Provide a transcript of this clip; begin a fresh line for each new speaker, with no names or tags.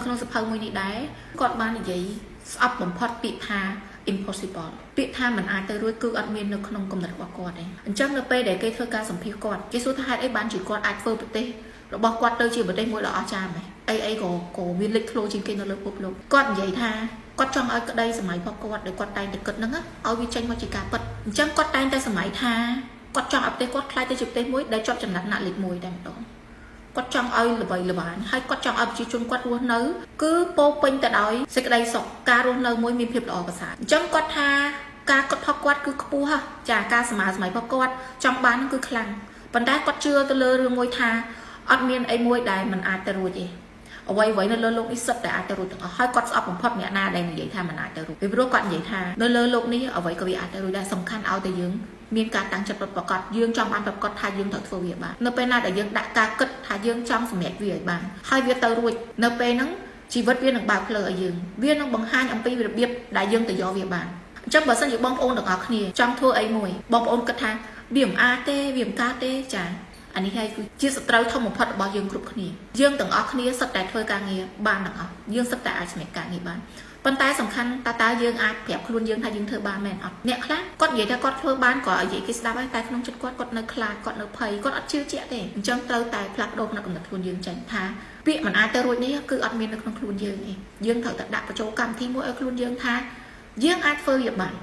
ក្នុងសភៅមួយនេះដែរគាត់បាននិយាយស្អប់បំផុតពាក្យថា impossible ពាក្យថាមិនអាចទៅរួចគឺអត់មាននៅក្នុងគំនិតរបស់គាត់ទេអញ្ចឹងនៅពេលដែលគេធ្វើការសម្ភាសគាត់គេសួរថាហេតុអីបានជាគាត់អាចធ្វើប្រទេសរបស់គាត់ទៅជាប្រទេសមួយដ៏អស្ចារ្យម៉េចអីក៏មានលេចធ្លោជាងគេនៅលើពិភពលោកគាត់និយាយថាគាត់ចង់ឲ្យក្តីសម័យរបស់គាត់ដែលគាត់តែងតែគិតហ្នឹងឲ្យវាចេញមកជាការពិតអញ្ចឹងគាត់តែងតែសម័យថាគាត់ចង់ឲ្យប្រទេសគាត់ខ្លាយទៅជាប្រទេសមួយដែលជាប់ចំណាត់ថ្នាក់លេខ1តែម្ដងគាត់ចង់ឲ្យល្បីល្បាញហើយគាត់ចង់ឲ្យប្រជាជនគាត់រស់នៅគឺពោពេញទៅដោយសេចក្តីសុខការរស់នៅមួយមានភាពល្អប្រសើរអញ្ចឹងគាត់ថាការកត់ផកគាត់គឺខ្ពស់ហ่ะចាការសម័យរបស់គាត់ចង់បានគឺខ្លាំងប៉ុន្តែគាត់ជឿទៅលើរឿងមួយថាអត់មានអីមួយដែលមិនអាចទៅរួចទេអ្វីនៅលើโลกនេះសិតតែអាចទៅរួចទាំងអស់ហើយគាត់ស្អប់បំផុតអ្នកណាដែលនិយាយថាមិនអាចទៅរួចពីព្រោះគាត់និយាយថានៅលើโลกនេះអ្វីក៏វាអាចទៅរួចដែរសំខាន់ឲ្យតែយើងមានការតាំងចិត្តប្រកបយើងចង់បានប្រកបថាយើងត្រូវធ្វើវាបាននៅពេលណាដែលយើងដាក់ការគិតថាយើងចង់សម្រេចវាឲ្យបានហើយវាទៅរួចនៅពេលហ្នឹងជីវិតវានឹងបើកផ្លូវឲ្យយើងវានឹងបង្ហាញអំពីរបៀបដែលយើងទៅយកវាបានអញ្ចឹងបើសិនជាបងប្អូនទាំងអស់គ្នាចង់ធ្វើអីមួយបងប្អូនគិតថាវាមិនអាចទេវាមិនកើតទេចាអានេះហើយគឺជាសត្រូវធំបំផុតរបស់យើងគ្រប់គ្នាយើងទាំងអស់គ្នាសិតតែធ្វើការងារបានទាំងអស់យើងសិតតែអាចសម្រេចការងារបានប៉ុន្តែសំខាន់តើយើងអាចប្រាប់ខ្លួនយើងថាយើងធ្វើបានមែនអត់អ្នកខ្លះគាត់និយាយថាគាត់ធ្វើបានក៏និយាយគេស្ដាប់ហើយតែក្នុងចិត្តគាត់នៅខ្លាចគាត់នៅភ័យគាត់អត់ជឿជាក់ទេអញ្ចឹងត្រូវតែផ្លាស់ប្ដូរផ្នែកកំណត់ខ្លួនយើងចេញថាពាក្យមិនអាចទៅរួចនេះគឺអត់មាននៅក្នុងខ្លួនយើងទេយើងត្រូវតែដាក់បញ្ចូលកម្មវិធីមួយឲ្យខ្លួនយើងថាយើងអាចធ្វើវាបាន